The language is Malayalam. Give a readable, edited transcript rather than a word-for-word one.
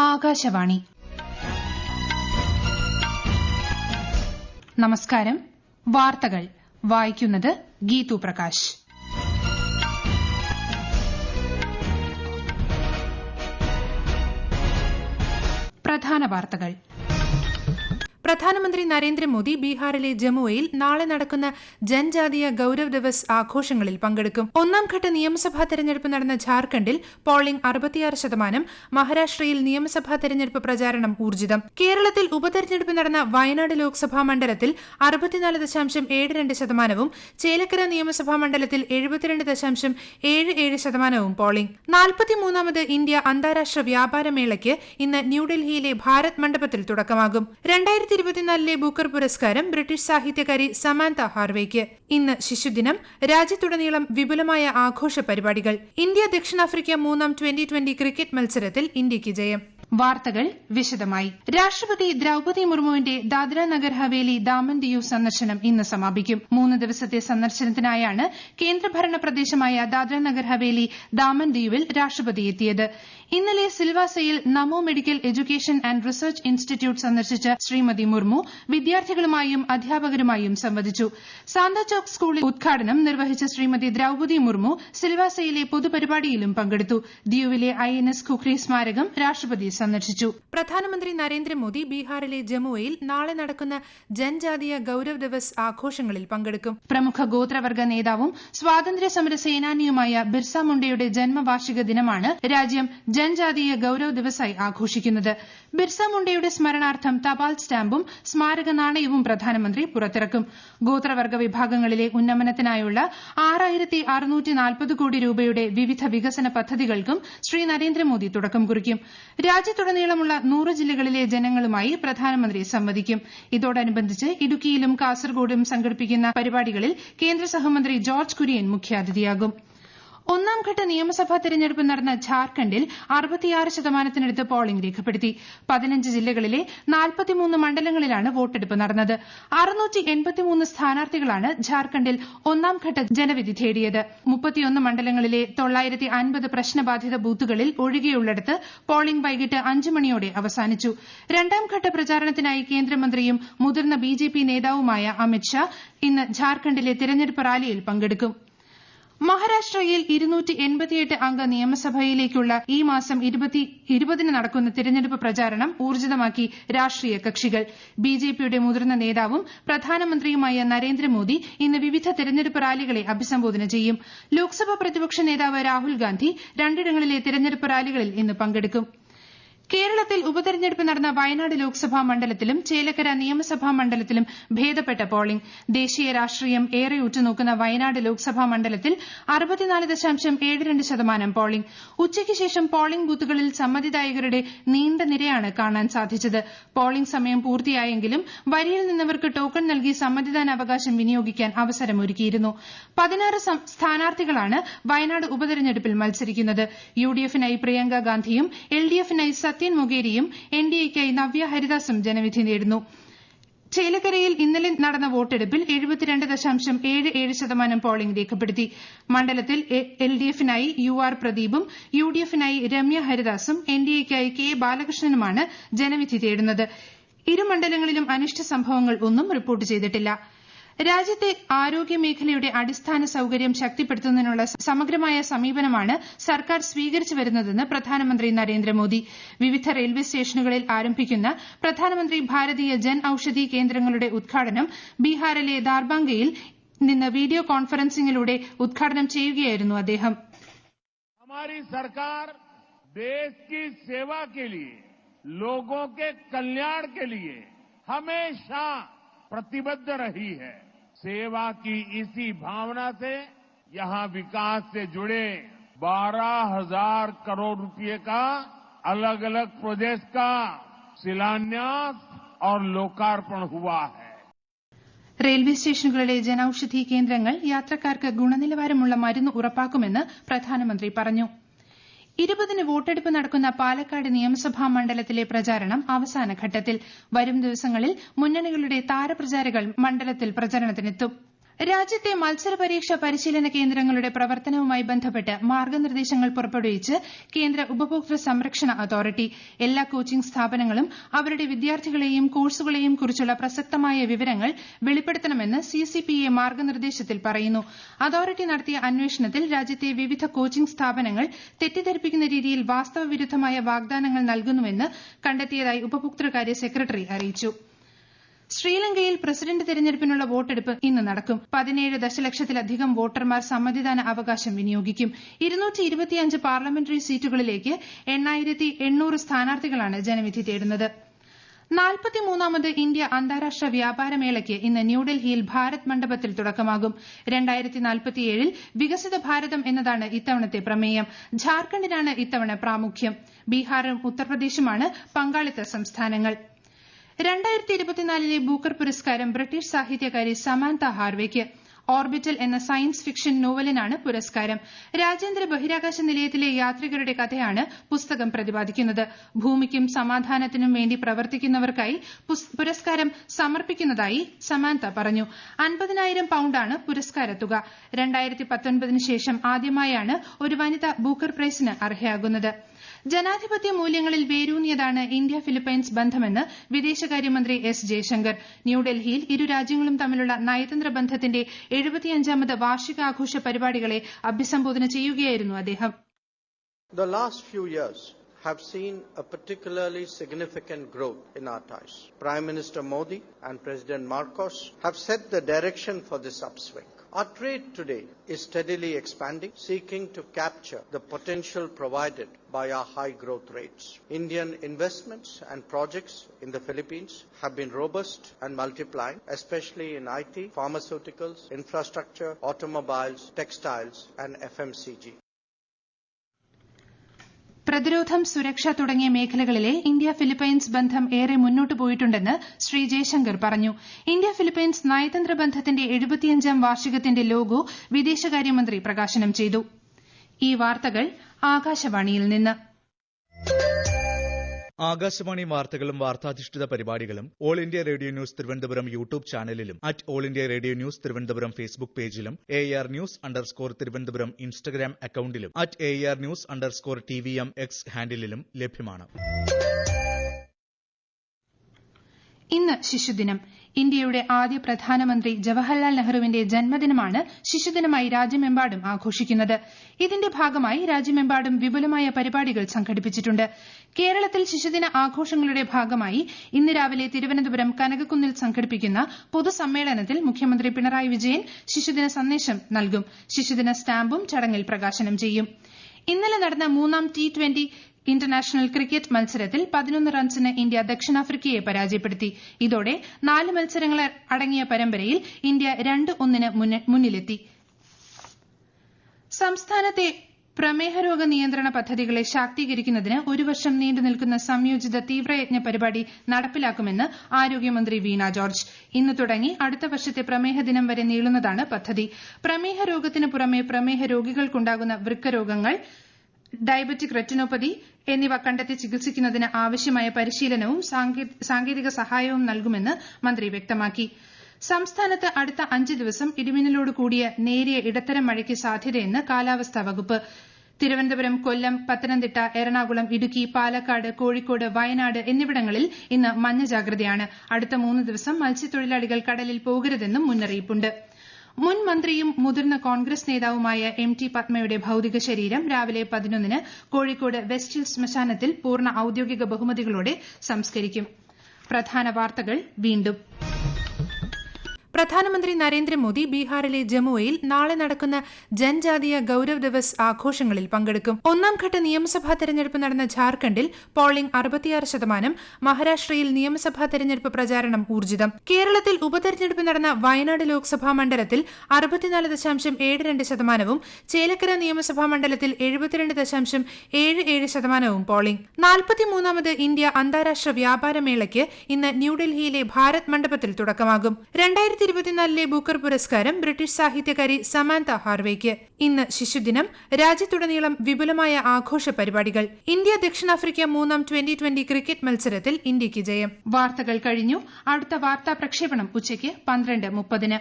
ആകാശവാണി. നമസ്കാരം. വാർത്തകൾ വായിക്കുന്നത് ഗീതു പ്രകാശ്. പ്രധാന വാർത്തകൾ. പ്രധാനമന്ത്രി നരേന്ദ്രമോദി ബീഹാറിലെ ജമുവയിൽ നാളെ നടക്കുന്ന ജൻജാതീയ ഗൌരവ് ദിവസ് ആഘോഷങ്ങളിൽ പങ്കെടുക്കും. ഒന്നാംഘട്ട നിയമസഭാ തെരഞ്ഞെടുപ്പ് നടന്ന ഝാർഖണ്ഡിൽ പോളിംഗ് 66%, മഹാരാഷ്ട്രയിൽ നിയമസഭാ തെരഞ്ഞെടുപ്പ് പ്രചാരണം ഊർജിതം. കേരളത്തിൽ ഉപതെരഞ്ഞെടുപ്പ് നടന്ന വയനാട് ലോക്സഭാ മണ്ഡലത്തിൽ 64.72%, ചേലക്കര നിയമസഭാ മണ്ഡലത്തിൽ 72.77% പോളിംഗ്. 43ാമത് ഇന്ത്യ അന്താരാഷ്ട്ര വ്യാപാര മേളയ്ക്ക് ഇന്ന് ന്യൂഡൽഹിയിലെ ഭാരത് മണ്ഡപത്തിൽ തുടക്കമാകും. 2024 ബൂക്കർ പുരസ്കാരം ബ്രിട്ടീഷ് സാഹിത്യകാരി സമാന്ത ഹാർവേയ്ക്ക്. ഇന്ന് ശിശുദിനം. രാജ്യത്തുടനീളം വിപുലമായ ആഘോഷ പരിപാടികൾ. ഇന്ത്യ ദക്ഷിണാഫ്രിക്ക 3ാം ട്വന്റി ക്രിക്കറ്റ് മത്സരത്തിൽ ഇന്ത്യയ്ക്ക് ജയം. വാർത്തകൾ വിശദമായി. രാഷ്ട്രപതി ദ്രൌപദി മുർമുവിന്റെ ദാദ്ര നഗർ ഹവേലി ദാമൻ ദിയു സന്ദർശനം ഇന്ന് സമാപിക്കും. 3 ദിവസത്തെ സന്ദർശനത്തിനായാണ് കേന്ദ്രഭരണ പ്രദേശമായ ദാദ്ര നഗർ ഹവേലി ദാമൻ ദിയുവിൽ രാഷ്ട്രപതി എത്തിയത്. ഇന്നലെ സിൽവാസയിൽ Namo medical education and research institute സന്ദർശിച്ച ശ്രീമതി മുർമു വിദ്യാർത്ഥികളുമായും അധ്യാപകരുമായും സംവദിച്ചു. സാന്താചോക്ക് സ്കൂളിൽ ഉദ്ഘാടനം നിർവഹിച്ച ശ്രീമതി ദ്രൌപദി മുർമു സിൽവാസയിലെ പൊതുപരിപാടിയിലും പങ്കെടുത്തു. ദിയുവിലെ INS ഖുഖ്രി സ്മാരകം രാഷ്ട്രപതി സന്ദർശിച്ചു. പ്രധാനമന്ത്രി നരേന്ദ്രമോദി ബീഹാറിലെ ജമുവയിൽ നാളെ നടക്കുന്ന ജൻജാതീയ ഗൌരവ് ദിവസ് ആഘോഷങ്ങളിൽ പങ്കെടുക്കും. പ്രമുഖ ഗോത്രവർഗ നേതാവും സ്വാതന്ത്ര്യ സമര സേനാനിയുമായ ബിർസ മുണ്ടയുടെ ജന്മവാർഷിക ദിനമാണ് രാജ്യം ജൻജാതീയ ഗൌരവ് ദിവസായി ആഘോഷിക്കുന്നത്. ബിർസ മുണ്ടയുടെ സ്മരണാർത്ഥം തപാൽ സ്റ്റാമ്പും സ്മാരക നാണയവും പ്രധാനമന്ത്രി പുറത്തിറക്കും. ഗോത്രവർഗ വിഭാഗങ്ങളിലെ ഉന്നമനത്തിനായുള്ള 6640 കോടി രൂപയുടെ വിവിധ വികസന പദ്ധതികൾക്കും ശ്രീ നരേന്ദ്രമോദി തുടക്കം കുറിക്കും. രാജ്യത്തുടനീളമുള്ള 100 ജില്ലകളിലെ ജനങ്ങളുമായി പ്രധാനമന്ത്രി സംവദിക്കും. ഇതോടനുബന്ധിച്ച് ഇടുക്കിയിലും കാസർഗോഡും സംഘടിപ്പിക്കുന്ന പരിപാടികളിൽ കേന്ദ്ര സഹമന്ത്രി ജോർജ് കുര്യൻ മുഖ്യാതിഥിയാകും. ഒന്നാംഘട്ട നിയമസഭാ തെരഞ്ഞെടുപ്പ് നടന്ന ഝാർഖണ്ഡിൽ 66%-നടുത്ത് പോളിംഗ് രേഖപ്പെടുത്തി. 15 ജില്ലകളിലെ 43 മണ്ഡലങ്ങളിലാണ് വോട്ടെടുപ്പ് നടന്നത്. 683 സ്ഥാനാർത്ഥികളാണ് ഝാർഖണ്ഡിൽ ഒന്നാംഘട്ട ജനവിധി തേടിയത്. 31 മണ്ഡലങ്ങളിലെ 950 പ്രശ്നബാധിത ബൂത്തുകളിൽ ഒഴികെയുള്ളിടത്ത് പോളിംഗ് വൈകിട്ട് 5 മണിയോടെ അവസാനിച്ചു. രണ്ടാംഘട്ട പ്രചാരണത്തിനായി കേന്ദ്രമന്ത്രിയും മുതിർന്ന BJP നേതാവുമായ അമിത് ഷാ ഇന്ന് ഝാർഖണ്ഡിലെ തെരഞ്ഞെടുപ്പ് റാലിയിൽ പങ്കെടുക്കും. മഹാരാഷ്ട്രയിൽ 288 അംഗ നിയമസഭയിലേക്കുള്ള ഈ മാസം 20 നടക്കുന്ന തിരഞ്ഞെടുപ്പ് പ്രചാരണം ഊർജിതമാക്കി രാഷ്ട്രീയ കക്ഷികൾ. BJPയുടെ മുതിർന്ന നേതാവും പ്രധാനമന്ത്രിയുമായ നരേന്ദ്രമോദി ഇന്ന് വിവിധ തെരഞ്ഞെടുപ്പ് റാലികളെ അഭിസംബോധന ചെയ്യും. ലോക്സഭാ പ്രതിപക്ഷ നേതാവ് രാഹുൽ ഗാന്ധി 2 ഇടങ്ങളിലെ തെരഞ്ഞെടുപ്പ് റാലികളിൽ ഇന്ന് പങ്കെടുക്കും. കേരളത്തിൽ ഉപതെരഞ്ഞെടുപ്പ് നടന്ന വയനാട് ലോക്സഭാ മണ്ഡലത്തിലും ചേലക്കര നിയമസഭാ മണ്ഡലത്തിലും ഭേദപ്പെട്ട പോളിംഗ്. ദേശീയ രാഷ്ട്രീയം ഏറെ ഉറ്റുനോക്കുന്ന വയനാട് ലോക്സഭാ മണ്ഡലത്തിൽ 64.72% പോളിംഗ്. ഉച്ചയ്ക്ക് ശേഷം പോളിംഗ് ബൂത്തുകളിൽ സമ്മതിദായകരുടെ നീണ്ട നിരയാണ് കാണാൻ സാധിച്ചത്. പോളിംഗ് സമയം പൂർത്തിയായെങ്കിലും വരിയിൽ നിന്നവർക്ക് ടോക്കൺ നൽകി സമ്മതിദാനാവകാശം വിനിയോഗിക്കാൻ അവസരമൊരുക്കിയിരുന്നു. 16 സ്ഥാനാർത്ഥികളാണ് വയനാട് ഉപതെരഞ്ഞെടുപ്പിൽ മത്സരിക്കുന്നത്. UDF-നായി പ്രിയങ്ക ഗാന്ധിയും LDF-നായി സത്യൻ മൊഗേരിയും NDA-യ്ക്കായി നവ്യ ഹരിദാസും ജനവിധി നേടുന്നു. ചേലക്കരയിൽ ഇന്നലെ നടന്ന വോട്ടെടുപ്പിൽ 72.77% പോളിംഗ് രേഖപ്പെടുത്തി. മണ്ഡലത്തിൽ LDF-നായി UR പ്രദീപും UDF-നായി രമ്യ ഹരിദാസും NDA-യ്ക്കായി K ബാലകൃഷ്ണനുമാണ് ജനവിധി തേടുന്നത്. ഇരു മണ്ഡലങ്ങളിലും അനിഷ്ട സംഭവങ്ങൾ ഒന്നും റിപ്പോർട്ട് ചെയ്തിട്ടില്ല. രാജ്യത്തെ ആരോഗ്യ മേഖലയുടെ അടിസ്ഥാന സൌകര്യം ശക്തിപ്പെടുത്തുന്നതിനുള്ള സമഗ്രമായ സമീപനമാണ് സർക്കാർ സ്വീകരിച്ചു വരുന്നതെന്ന് പ്രധാനമന്ത്രി നരേന്ദ്രമോദി. വിവിധ റെയിൽവേ സ്റ്റേഷനുകളിൽ ആരംഭിക്കുന്ന പ്രധാനമന്ത്രി ഭാരതീയ ജൻ ഔഷധി കേന്ദ്രങ്ങളുടെ ഉദ്ഘാടനം ബീഹാറിലെ ദാർബാംഗയിൽ നിന്ന് വീഡിയോ കോൺഫറൻസിംഗിലൂടെ ഉദ്ഘാടനം ചെയ്യുകയായിരുന്നു അദ്ദേഹം. हमारी सरकार देश की सेवा के लिए, लोगों के कल्याण के लिए हमेशा प्रतिबद्ध रही है. सेवा की इसी भावना से यहां विकास से जुड़े 12,000 करोड़ रुपए का अलग अलग प्रोजेक्ट का शिलान्यास और लोकार्पण हुआ है. റെയിൽവേ സ്റ്റേഷനുകളിലെ ജനൌഷധി കേന്ദ്രങ്ങൾ യാത്രക്കാർക്ക് ഗുണനിലവാരമുള്ള മരുന്ന് ഉറപ്പാക്കുമെന്ന് പ്രധാനമന്ത്രി പറഞ്ഞു. 20-ന് വോട്ടെടുപ്പ് നടക്കുന്ന പാലക്കാട് നിയമസഭാ മണ്ഡലത്തിലെ പ്രചാരണം അവസാന ഘട്ടത്തിൽ. വരും ദിവസങ്ങളിൽ മുന്നണികളുടെ താരപ്രചാരകർ മണ്ഡലത്തിൽ പ്രചരണത്തിനെത്തും. രാജ്യത്തെ മത്സര പരീക്ഷാ പരിശീലന കേന്ദ്രങ്ങളുടെ പ്രവർത്തനവുമായി ബന്ധപ്പെട്ട് മാർഗനിർദ്ദേശങ്ങൾ പുറപ്പെടുവിച്ച് കേന്ദ്ര ഉപഭോക്തൃ സംരക്ഷണ അതോറിറ്റി. എല്ലാ കോച്ചിംഗ് സ്ഥാപനങ്ങളും അവരുടെ വിദ്യാർത്ഥികളെയും കോഴ്സുകളെയും കുറിച്ചുള്ള പ്രസക്തമായ വിവരങ്ങൾ വെളിപ്പെടുത്തണമെന്ന് CCPA മാർഗനിർദ്ദേശത്തിൽ പറയുന്നു. അതോറിറ്റി നടത്തിയ അന്വേഷണത്തിൽ രാജ്യത്തെ വിവിധ കോച്ചിംഗ് സ്ഥാപനങ്ങൾ തെറ്റിദ്ധരിപ്പിക്കുന്ന രീതിയിൽ വാസ്തവവിരുദ്ധമായ വാഗ്ദാനങ്ങൾ നൽകുന്നുവെന്ന് കണ്ടെത്തിയതായി ഉപഭോക്തൃകാര്യ സെക്രട്ടറി അറിയിച്ചു. ശ്രീലങ്കയിൽ പ്രസിഡന്റ് തെരഞ്ഞെടുപ്പിനുള്ള വോട്ടെടുപ്പ് ഇന്ന് നടക്കും. 17 ദശലക്ഷത്തിലധികം വോട്ടർമാർ സമ്മതിദാന അവകാശം വിനിയോഗിക്കും. 225 പാർലമെന്ററി സീറ്റുകളിലേക്ക് 8,800 സ്ഥാനാർത്ഥികളാണ് ജനവിധി തേടുന്നത്. 43ാമത് ഇന്ത്യ അന്താരാഷ്ട്ര വ്യാപാരമേളയ്ക്ക് ഇന്ന് ന്യൂഡൽഹിയിൽ ഭാരത് മണ്ഡപത്തിൽ തുടക്കമാകും. 2047 വികസിത ഭാരതം എന്നതാണ് ഇത്തവണത്തെ പ്രമേയം. ഝാർഖണ്ഡിനാണ് ഇത്തവണ പ്രാമുഖ്യം. ബീഹാറും ഉത്തർപ്രദേശുമാണ് പങ്കാളിത്ത സംസ്ഥാനങ്ങൾ. 2024 ബൂക്കർ പുരസ്കാരം ബ്രിട്ടീഷ് സാഹിത്യകാരി സമാന്ത ഹാർവേയ്ക്ക്. ഓർബിറ്റൽ എന്ന സയൻസ് ഫിക്ഷൻ നോവലിനാണ് പുരസ്കാരം. രാജ്യാന്തര ബഹിരാകാശ നിലയത്തിലെ യാത്രികരുടെ കഥയാണ് പുസ്തകം പ്രതിപാദിക്കുന്നത്. ഭൂമിക്കും സമാധാനത്തിനും വേണ്ടി പ്രവർത്തിക്കുന്നവർക്കായി പുരസ്കാരം സമർപ്പിക്കുന്നതായി സമാന്ത പറഞ്ഞു. 50,000 പൌണ്ടാണ് പുരസ്കാര തുക. 2019 ശേഷം ആദ്യമായാണ് ഒരു വനിത ബൂക്കർ പ്രൈസിന് അർഹയാകുന്നത്. ജനാധിപത്യ മൂല്യങ്ങളിൽ വേരൂന്നിയതാണ് ഇന്ത്യ ഫിലിപ്പൈൻസ് ബന്ധമെന്ന് വിദേശകാര്യമന്ത്രി S. ജയശങ്കർ. ന്യൂഡൽഹിയിൽ ഇരു രാജ്യങ്ങളും തമ്മിലുള്ള നയതന്ത്ര ബന്ധത്തിന്റെ 75ാമത് വാർഷികാഘോഷ പരിപാടികളെ അഭിസംബോധന ചെയ്യുകയായിരുന്നു അദ്ദേഹം. The last few years have seen a particularly significant growth in our ties. Prime Minister Modi and President Marcos have set the direction for this upswing. Our trade today is steadily expanding, seeking to capture the potential provided by our high growth rates. Indian investments and projects in the Philippines have been robust and multiplying, especially in IT, pharmaceuticals, infrastructure, automobiles, textiles, and FMCG. പ്രതിരോധം, സുരക്ഷ തുടങ്ങിയ മേഖലകളിലെ ഇന്ത്യ ഫിലിപ്പൈൻസ് ബന്ധം ഏറെ മുന്നോട്ട് പോയിട്ടുണ്ടെന്ന് ശ്രീ ജയശങ്കർ പറഞ്ഞു. ഇന്ത്യ ഫിലിപ്പൈൻസ് നയതന്ത്ര ബന്ധത്തിന്റെ 75ാം വാർഷികത്തിന്റെ ലോഗോ വിദേശകാര്യമന്ത്രി പ്രകാശനം ചെയ്തു. ഈ വാർത്തകൾ ആകാശവാണിയിൽ നിന്ന്. ആകാശവാണി വാർത്തകളും വാർത്താധിഷ്ഠിത പരിപാടികളും all India radio news Thiruvananthapuram YouTube ചാനലിലും all India radio news Thiruvananthapuram Facebook പേജിലും AR News_ തിരുവനന്തപുരം ഇൻസ്റ്റഗ്രാം അക്കൌണ്ടിലും AR News_TVM X ഹാൻഡിലും ലഭ്യമാണ്. ഇന്ന് ശിശുദിനം. ഇന്ത്യയുടെ ആദ്യ പ്രധാനമന്ത്രി ജവഹർലാൽ നെഹ്റുവിന്റെ ജന്മദിനമാണ് ശിശുദിനമായി രാജ്യമെമ്പാടും ആഘോഷിക്കുന്നത്. ഇതിന്റെ ഭാഗമായി രാജ്യമെമ്പാടും വിപുലമായ പരിപാടികൾ സംഘടിപ്പിച്ചിട്ടുണ്ട്. കേരളത്തിൽ ശിശുദിന ആഘോഷങ്ങളുടെ ഭാഗമായി ഇന്ന് രാവിലെ തിരുവനന്തപുരം കനകക്കുന്നിൽ സംഘടിപ്പിക്കുന്ന പൊതുസമ്മേളനത്തിൽ മുഖ്യമന്ത്രി പിണറായി വിജയൻ ശിശുദിന സന്ദേശം നൽകും. ശിശുദിന സ്റ്റാമ്പും ചടങ്ങിൽ പ്രകാശനം ചെയ്യും. ഇന്നലെ നടന്ന 3ാം T20 ഇന്റർനാഷണൽ ക്രിക്കറ്റ് മത്സരത്തിൽ 11 റൺസിന് ഇന്ത്യ ദക്ഷിണാഫ്രിക്കയെ പരാജയപ്പെടുത്തി. ഇതോടെ 4 മത്സരങ്ങൾ അടങ്ങിയ പരമ്പരയിൽ ഇന്ത്യ 2-1 മുന്നിലെത്തി. സംസ്ഥാനത്തെ പ്രമേഹരോഗ നിയന്ത്രണ പദ്ധതികളെ ശാക്തീകരിക്കുന്നതിന് 1 വർഷം നീണ്ടുനിൽക്കുന്ന സംയോജിത തീവ്രയജ്ഞ പരിപാടി നടപ്പിലാക്കുമെന്ന് ആരോഗ്യമന്ത്രി വീണ ജോർജ്. ഇന്ന് തുടങ്ങി അടുത്ത വർഷത്തെ പ്രമേഹ ദിനം വരെ നീളുന്നതാണ് പദ്ധതി. പ്രമേഹ രോഗത്തിന് പുറമെ പ്രമേഹ രോഗികൾക്കുണ്ടാകുന്ന വൃക്കരോഗങ്ങൾ, ഡയബറ്റിക് റെറ്റിനോപ്പതി എന്നിവ കണ്ടെത്തി ചികിത്സിക്കുന്നതിന് ആവശ്യമായ പരിശീലനവും സാങ്കേതിക സഹായവും നൽകുമെന്ന് മന്ത്രി വ്യക്തമാക്കി. സംസ്ഥാനത്ത് അടുത്ത 5 ദിവസം ഇടിമിന്നലോട് കൂടിയ നേരിയ ഇടത്തരം മഴയ്ക്ക് സാധ്യതയെന്ന് കാലാവസ്ഥാ വകുപ്പ്. തിരുവനന്തപുരം, കൊല്ലം, പത്തനംതിട്ട, എറണാകുളം, ഇടുക്കി, പാലക്കാട്, കോഴിക്കോട്, വയനാട് എന്നിവിടങ്ങളിൽ ഇന്ന് മഞ്ഞ ജാഗ്രതയാണ്. അടുത്ത 3 ദിവസം മത്സ്യത്തൊഴിലാളികൾ കടലിൽ പോകരുതെന്നും മുന്നറിയിപ്പുണ്ട്. മുൻ മന്ത്രിയും മുതിർന്ന കോൺഗ്രസ് നേതാവുമായ MT പത്മയുടെ ഭൌതിക ശരീരം രാവിലെ 11-ന് കോഴിക്കോട് വെസ്റ്റ് ഹിൽ ശ്മശാനത്തിൽ പൂർണ്ണ ഔദ്യോഗിക ബഹുമതികളോടെ സംസ്കരിക്കും. പ്രധാന വാർത്തകൾ വീണ്ടും. പ്രധാനമന്ത്രി നരേന്ദ്രമോദി ബീഹാറിലെ ജമുവയിൽ നാളെ നടക്കുന്ന ജൻജാതീയ ഗൌരവ് ദിവസ് ആഘോഷങ്ങളിൽ പങ്കെടുക്കും. 1ാംഘട്ട നിയമസഭാ തെരഞ്ഞെടുപ്പ് നടന്ന ഝാർഖണ്ഡിൽ പോളിംഗ് 66%, മഹാരാഷ്ട്രയിൽ നിയമസഭാ തെരഞ്ഞെടുപ്പ് പ്രചാരണം ഊർജിതം. കേരളത്തിൽ ഉപതെരഞ്ഞെടുപ്പ് നടന്ന വയനാട് ലോക്സഭാ മണ്ഡലത്തിൽ 64.72%, ചേലക്കര നിയമസഭാ മണ്ഡലത്തിൽ 72.77% പോളിംഗ്. 43ാമത് ഇന്ത്യ അന്താരാഷ്ട്ര വ്യാപാരമേളയ്ക്ക് ഇന്ന് ന്യൂഡൽഹിയിലെ ഭാരത് മണ്ഡപത്തിൽ തുടക്കമാകും. 2024 ബൂക്കർ പുരസ്കാരം ബ്രിട്ടീഷ് സാഹിത്യകാരി സമാന്ത ഹാർവേയ്ക്ക്. ഇന്ന് ശിശുദിനം. രാജ്യത്തുടനീളം വിപുലമായ ആഘോഷ പരിപാടികൾ. ഇന്ത്യ ദക്ഷിണാഫ്രിക്ക 3ാം T20 ക്രിക്കറ്റ് മത്സരത്തിൽ ഇന്ത്യയ്ക്ക് ജയം. വാർത്തകൾ കഴിഞ്ഞു. അടുത്ത വാർത്താ പ്രക്ഷേപണം ഉച്ചയ്ക്ക് 12:30.